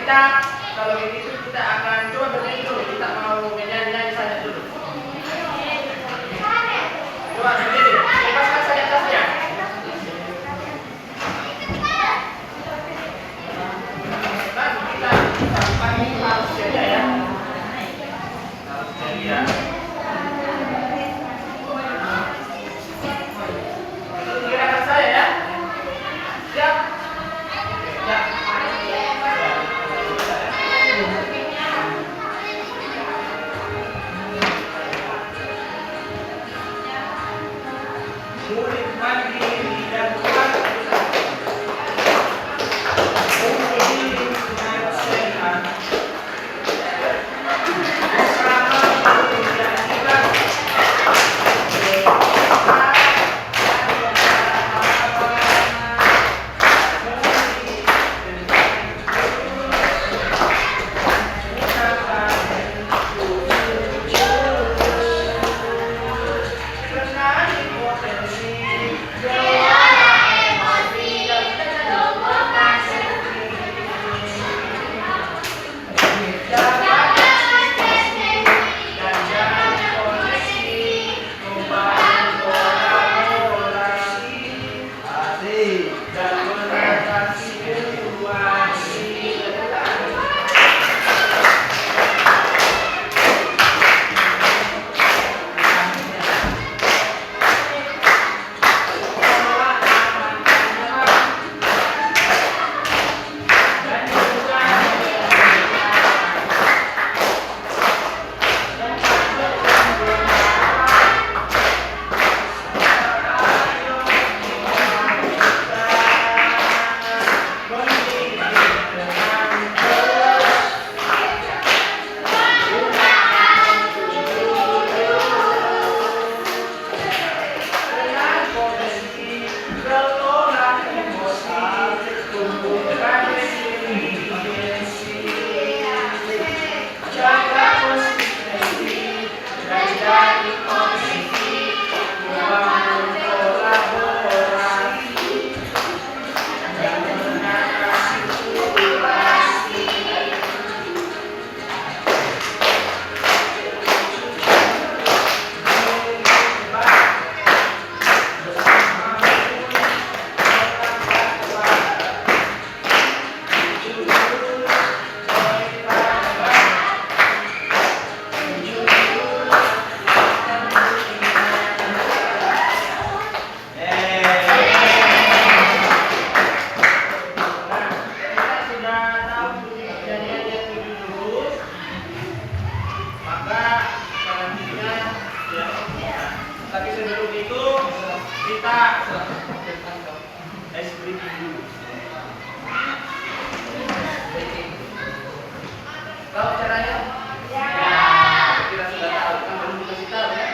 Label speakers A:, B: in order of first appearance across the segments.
A: kita kalau begitu kita akan coba bernyanyi dulu. Kita mau menyanyi saja dulu. Coba berdiri, lepaskan saja tasnya. Kan kita pagi harus ceria ya. Harus ceria. Gerakan saya ya. Siap. Ya. Murid mandiri dan kuat. Tapi sebelum itu kita ice breaking dulu. Tahu caranya? Ya. Kita sudah tahu, kan belum dikasih tahu ya.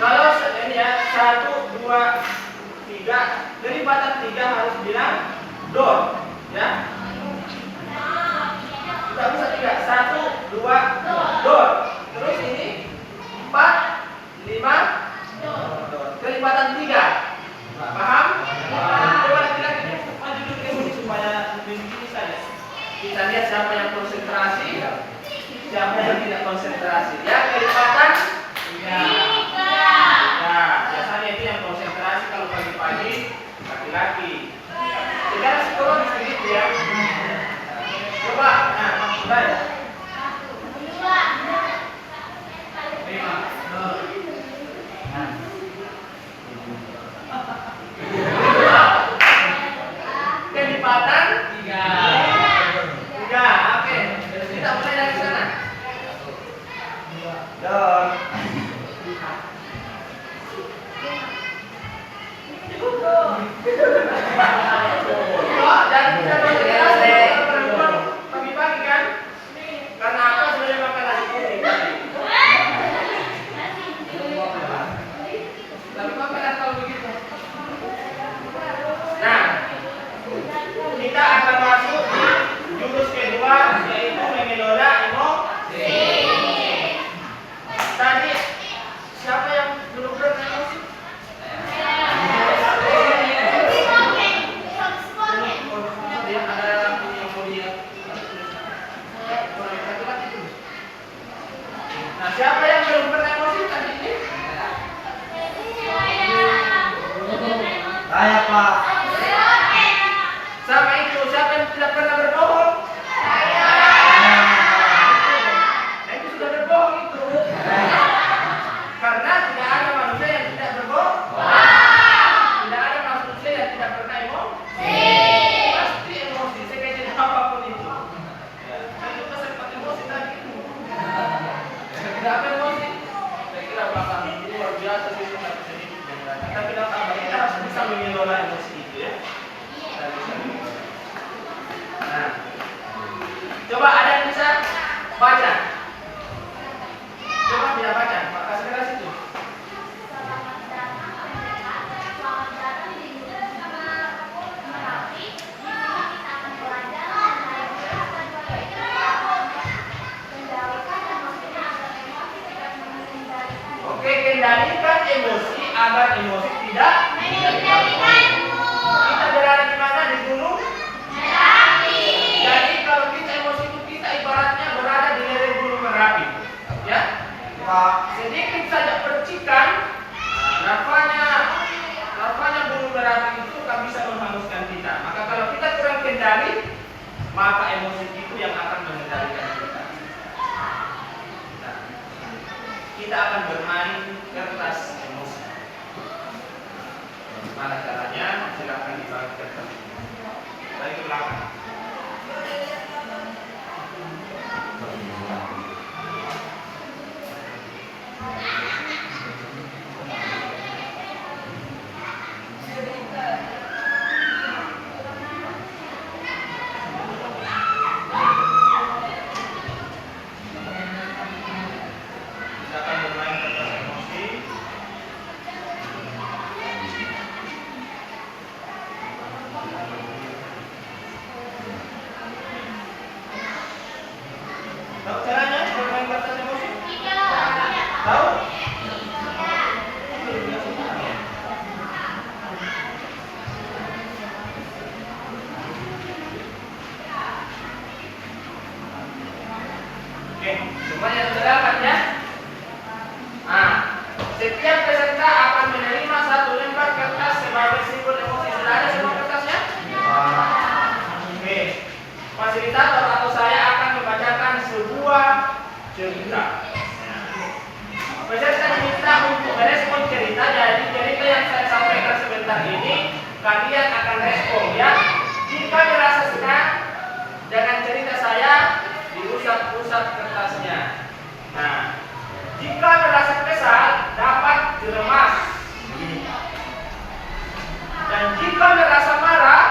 A: Kalau ini ya 1, 2, 3, dari batas 3 harus bilang door, ya. Kita bisa 3, 1, 2, door. Terus ini 4, 5, kelipatan 3. Paham? Coba laki-laki maju dulu ke sini supaya begini saja. Kita lihat siapa yang konsentrasi, siapa yang tidak konsentrasi. Ya, kelipatan 3. Nah, biasanya itu yang konsentrasi kalau pagi-pagi laki-laki. Secara psikologis begitu ya. Coba, nah, mulai. 5. Kelipatan 3. Oke. Kita mulai dari sana. Door. Dan kita pagi-pagi kan? Karena apa sudah makan nasi kuning tadi? Tapi makan kalau begitu. Nah, kita akan masuk di jurus kedua, yaitu mengelola emosi. Tadi siapa yang belum pernah emosi? Ada yang punya siapa yang tidak pernah berbohong? Saya. Nah, itu sudah berbohong itu. Karena tidak ada manusia yang tidak berbohong. Tidak ada manusia yang tidak pernah emosi. Pasti emosi, sekecil apapun itu. Itu sempat emosi tadi. Tidak apa emosi. Saya kira belakang ini luar biasa sih, nggak bisa hidup. Tapi kita harus bisa mengelola emosi itu ya. Nah, coba ada yang bisa baca. Coba bisa baca, Pak kasih keras itu. Oke, kendalikan emosi agar emosi tidak mengendalikanmu. Kita berada di mana? Di gunung Merapi. Jadi kalau kita emosi itu kita ibaratnya berada di lereng gunung Merapi, ya. Sedikit saja percikan, larvanya gunung Merapi itu akan bisa menghanguskan kita. Maka kalau kita kurang kendali, maka emosi itu yang akan mengendalikan kita. Kita akan bermain kertas emosi. Bagaimana caranya? Silakan dibagi kertas. Balik ke belakang. Silakan bermain kertas emosi. Tahu caranya bermain kertas emosi? Tahu? Oke, semuanya sudah dapat ya? Nah, setiap peserta akan menerima satu lembar kertas sebagai simbol emosi. Sudah ada semua kertasnya? Oke, fasilitator atau saya akan membacakan sebuah cerita. Peserta diminta untuk merespon cerita. Jadi cerita yang saya sampaikan sebentar ini kalian akan respon ya. Jika merasa senang dengan cerita saya, diusap-usap kertasnya. Nah, jika merasa kesal, dapat diremas. Dan jika merasa marah,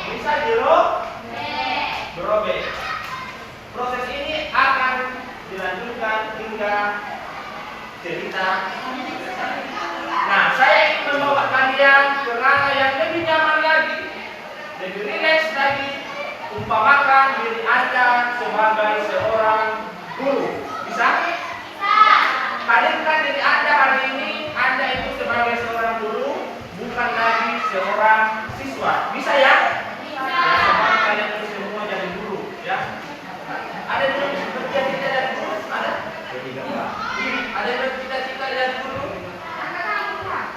A: bisa dirobek. Proses ini akan dilanjutkan hingga cerita selesai. Nah, saya ingin membawa kalian ke ranah yang lebih nyaman lagi, lebih rileks lagi. Umpamakan diri Anda sebagai seorang guru. Bisa? Hadirkan diri Anda hari ini, Anda itu sebagai seorang guru, bukan lagi seorang siswa. Bisa ya? Bisa. Ya, sekarang kalian itu semua jadi guru, ya. Ada yang bercita-cita jadi guru? Ada? Ada yang bercita-cita jadi guru?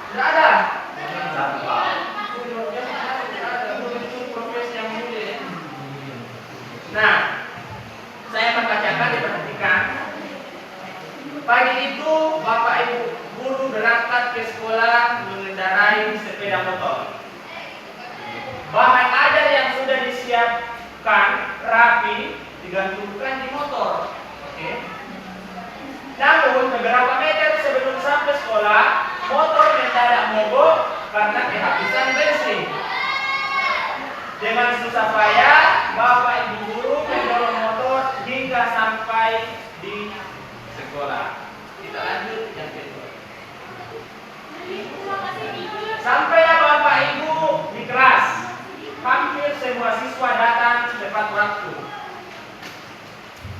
A: Tidak ada. Profesi yang mulia. Nah, saya membacakan, diperhatikan. Pagi itu Bapak Ibu guru berangkat ke sekolah mengendarai sepeda motor. Bahan ajar yang sudah disiapkan rapi digantungkan di motor. Oke. Namun beberapa meter sebelum sampai sekolah, motor mendadak mogok karena kehabisan bensin. Dengan susah payah, Bapak Ibu guru mendorong motor hingga sampai di sekolah. Kita lanjut yang kedua. Sampailah Bapak Ibu di kelas. Hampir semua siswa datang tepat waktu.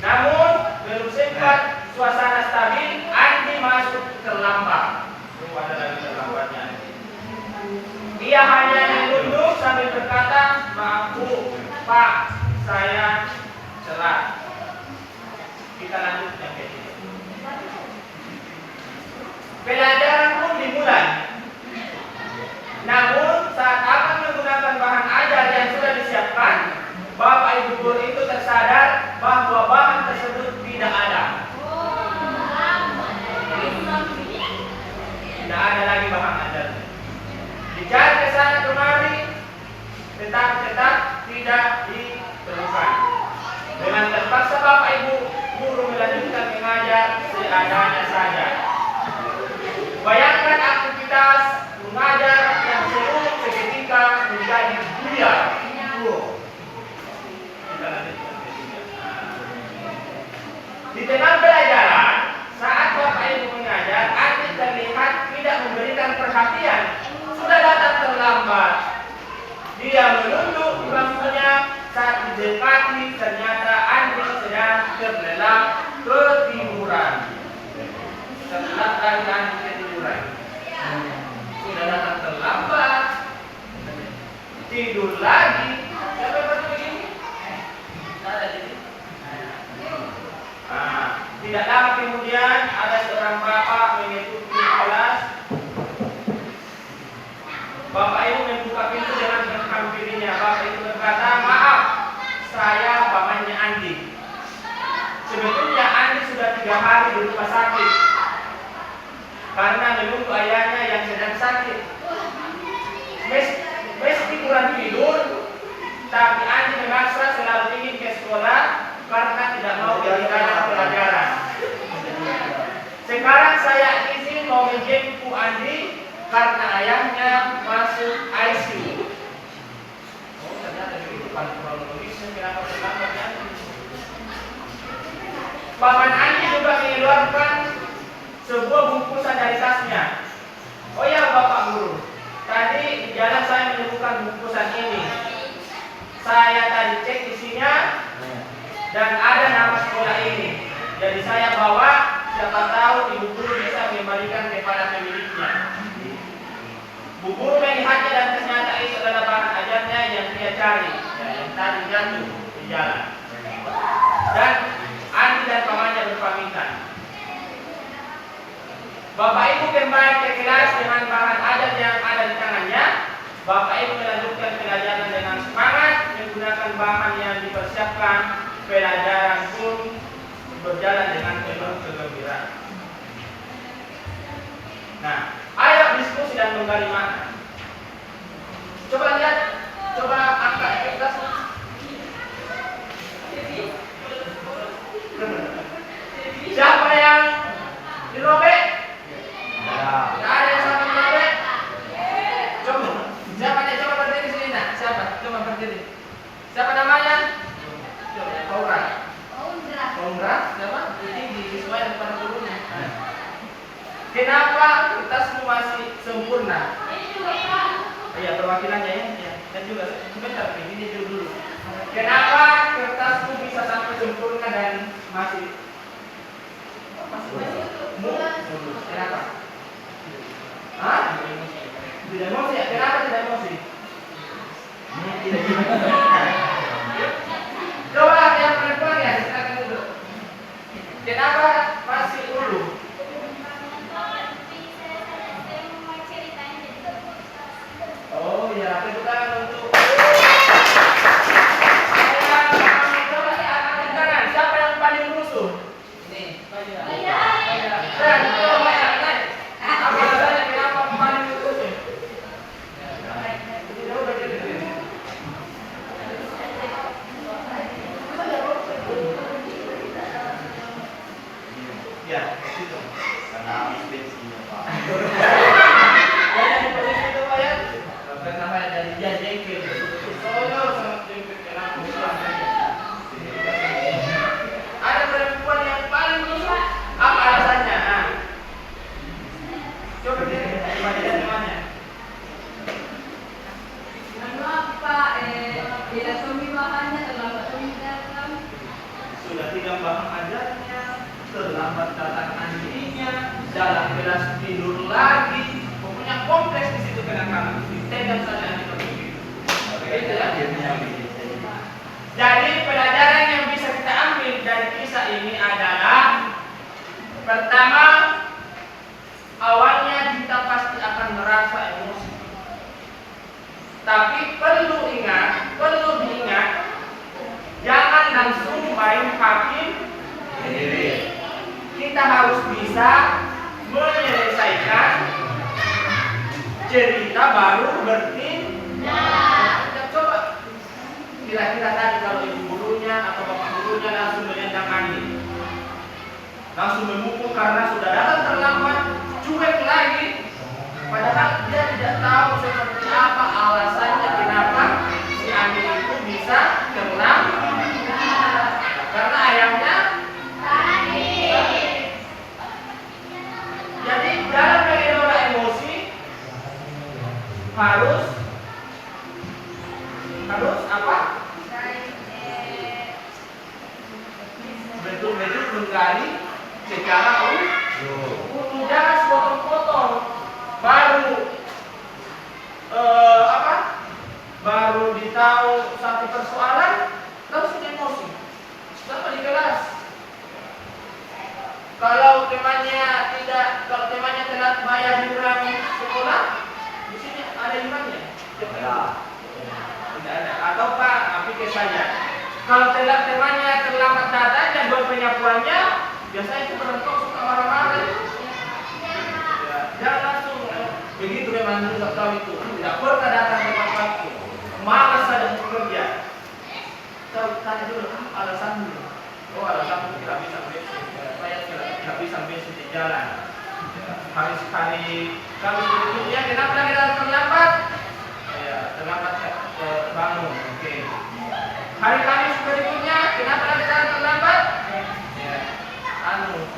A: Namun belum sempat suasana stabil, Andi masuk terlambat. Ada lagi terlambatnya. Dia hanya menunduk sambil berkata, "Maaf Bu, Pak, saya telat." Kita lanjut yang ketiga. Pelajaran pun dimulai. Namun saat akan menggunakan bahan ajar yang sudah disiapkan dipersiapkan, Bapak Ibu guru itu tersadar bahwa bahan tersebut tidak ada. Tidak ada lagi bahan ajarnya. Dicari ke sana kemari, tetap tidak ditemukan. Dengan terpaksa Bapak Ibu guru melanjutkan mengajar seadanya saja. Bayangkan aktivitas mengajar yang seru seketika menjadi buyar. Di tengah pelajaran, saat Bapak Ibu mengajar, Andi terlihat tidak memberikan perhatian. Sudah datang terlambat. Dia menunduk di bangkunya. Saat didekati, ternyata Andi sedang terlelap ketiduran. Setelah Andi ketiduran, sudah datang terlambat, tidur lagi. Siapa yang begini? Ada di sini. Tidak lama kemudian ada seorang bapak mengikuti kelas. Bapak Ibu membuka pintu dengan menghampirinya. Bapak Ibu berkata, maaf, saya pamannya Andi. Sebetulnya Andi sudah 3 hari di rumah sakit karena menunggu ayahnya yang sedang sakit. Meski kurang tidur, tapi Andi memaksa selalu ingin ke sekolah karena tidak mau ketinggalan pelajaran. Sekarang saya izin mau menjemput Andi karena ayahnya masuk ICU. Oh, ternyata kehidupan kronologisnya kenapa terlambatnya. Paman Andi juga mengeluarkan sebuah bungkusan dari tasnya. Oh ya Bapak Guru, tadi di jalan saya menemukan bungkusan ini. Saya tadi cek isinya dan ada nama sekolah ini. Jadi saya bawa, siapa tahu ibu guru bisa mengembalikan kepada pemiliknya. Bu guru melihatnya dan ternyata itu adalah bahan ajarnya yang dia cari, yang tadi jatuh di jalan. Dan Andi dan pamannya berpamitan. Bapak Ibu kembali ke kelas dengan bahan ajar yang ada di tangannya. Bapak Ibu melanjutkan pelajaran dengan semangat menggunakan bahan yang dipersiapkan. Pelajaran pun berjalan dengan penuh kegembiraan. Nah, ayo diskusi dan menggali makna. Coba lihat, coba angkat kertas. Siapa yang dirobek? Tidak ada yang sama dirobek. Coba, siapa nih? Coba berdiri sini nak. Siapa? Coba berdiri. Siapa namanya? Paura. Paura. Siapa? Ini disesuaikan pada gurunya. Kenapa kertasmu masih sempurna? Iya, perwakilannya ya. Dan juga sebentar, ini dulu. Kenapa kertasmu bisa sampai sempurna dan masih mulus? Kenapa? Hah? Tidak emosi ya? Kenapa tidak emosi? Coba yang perempuan ya, silakan dulu. Kenapa masih ulu? Oh ya, tepuk tangan untuk siapa yang paling rusuh? Ini. Apa alasannya kenapa paling rusuh? Ya, itu. Karena bensinnya Pak. Kenapa dari dia jengkel? Ada perempuan yang paling rusuh. Apa alasannya? Nah, coba dia temannya.
B: Maaf Pak, tidak suami bahannya terlambat datang.
A: Sudah tidak paham ajarnya, terlambat datang anjingnya, dalam kelas tidur lagi. Pokoknya kompleks di situ kenakalan. Ditekan saja di begitu. Gitu ya. Jadi pelajaran yang bisa kita ambil dari kisah ini adalah pertama, awalnya kita pasti akan merasa emosi. Tapi perlu ingat, perlu cerita baru bertindak. Coba kira-kira tadi kalau ibu gurunya atau bapak gurunya langsung melendang angin, langsung memukul karena sudah datang terlambat, cuek lagi, padahal dia tidak tahu seperti apa alasannya kenapa si angin itu bisa terlambat. Karena ayamnya jadi dalam mengelola emosi harus apa? Betul-betul menggali secara utuh, jangan sepotong-potong. Baru ditahu satu persoalan langsung emosi. Sama di kelas. Kalau temannya telat bayar iuran sekolah, di sini ada iurannya? Tidak ada. Atau Pak, pikir saja. Kalau temannya terlambat datang dan buat penyapuannya, biasanya itu berhentok suka marah-marah. Ya, jangan langsung begitu memang dulu tahu itu. Tidak pernah datang tepat waktu. Malas saja untuk kerja. Tahu tanya dulu alasanmu. Oh, alasanmu tidak bisa besok. Saya tidak bisa besok di jalan. Hari-hari Kamis berikutnya kenapa lagi datang terlambat? Ya, terlambat bangun. Oke. Hari Kamis berikutnya kenapa lagi datang terlambat? Ya,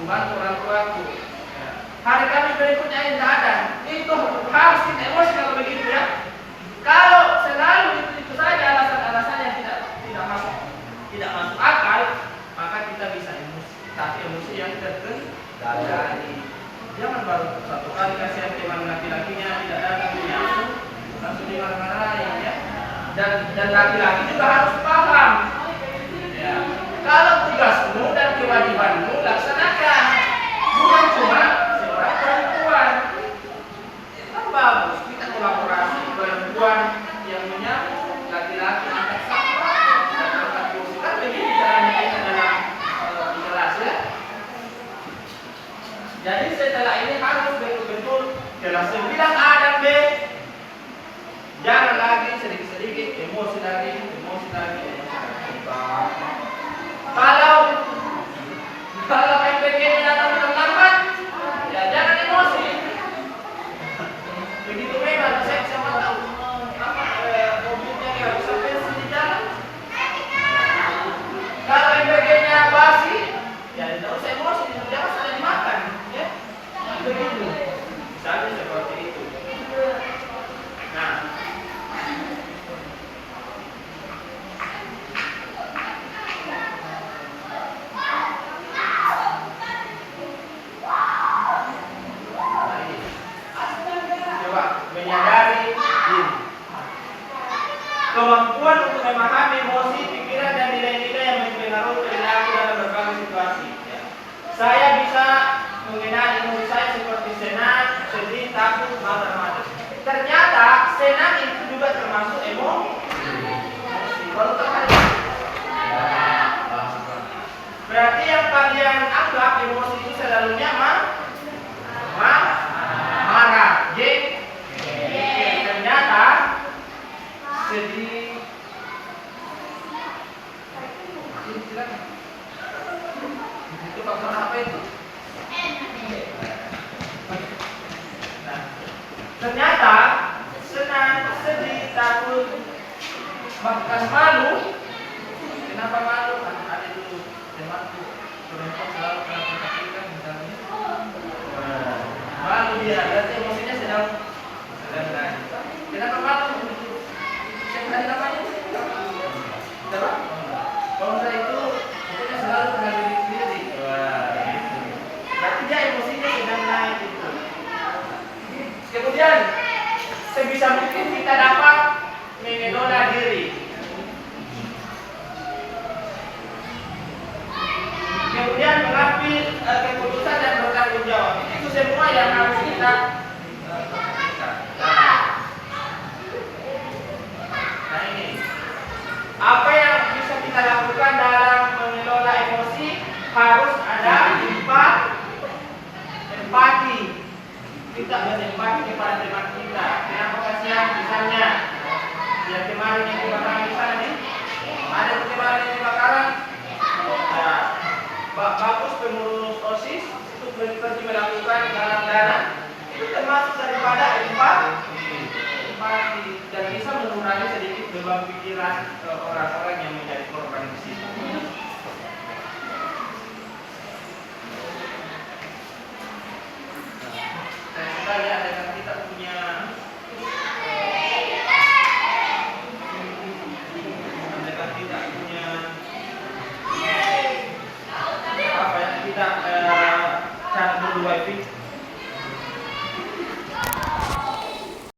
A: bantu orang tuaku. Ya. Hari Kamis berikutnya tidak ada. Itu harus kita emosi kalau begitu ya. Kalau selalu itu saja alasan-alasan yang tidak masuk akal, maka kita bisa emosi. Tapi emosi yang terkendali. Jangan baru satu kali kasihan teman laki-lakinya tidak datang menyapu, langsung dimarah-marahin ya. Dan laki-laki juga harus paham. Ya. Kalau tugasmu dan kewajibanmu laksanakan, bukan cuma seorang perempuan. Kan bagus kita kolaborasi perempuan yang menyapu, laki-laki angkat sampah dan angkat kursi. Kan begini caranya kita dalam di kelas ya. Jadi setelah ini harus betul-betul kelas 9 A dan B. Jangan lagi sedikit-sedikit emosi lagi. Kalau MPG-nya datang terlambat, ya jangan emosi. Begitu memang saya sama tahu mobilnya nggak bisa bensin di jalan. Kalau MPG-nya basi, ya tidak usah emosi, jangan salah dimakan, ya. Begitu. Misalnya seperti itu. Nah. Menyadari diri. Kemampuan untuk memahami emosi, pikiran dan nilai-nilai yang mempengaruhi perilaku dalam berbagai situasi. Saya bisa mengenali emosi saya seperti senang, sedih, takut, marah. Ternyata senang itu juga termasuk emosi. Baru terkali. Berarti yang kalian anggap emosi itu selalunya marah. Ternyata sedih. Itu faktor apa itu? Nah, ternyata senang, sedih, takut, bahkan malu. Kenapa malu? Ada dulu temanku perempuan selalu ketakutan misalnya. Malu dia, berarti emosinya sedang naik. Kenapa malu? Yang tadi namanya? Siapa? Bangsa itu maksudnya selalu terhadap diri sendiri. Berarti dia emosinya sedang naik itu. Kemudian sebisa mungkin kita dapat mengelola diri. Kemudian mengambil keputusan dan bertanggung jawab. Itu semua yang harus kita Nah ini apa yang bisa kita lakukan dalam mengelola emosi? Harus ada empati. Kita berempati kepada teman kita. yang kemarin yang dibakaran di sana nih, ada kemarin yang dibakaran. Nah, bagus pengurus OSIS itu pergi melakukan galang dana itu termasuk daripada empati dan bisa mengurangi sedikit beban pikiran orang-orang yang menjadi korban di situ.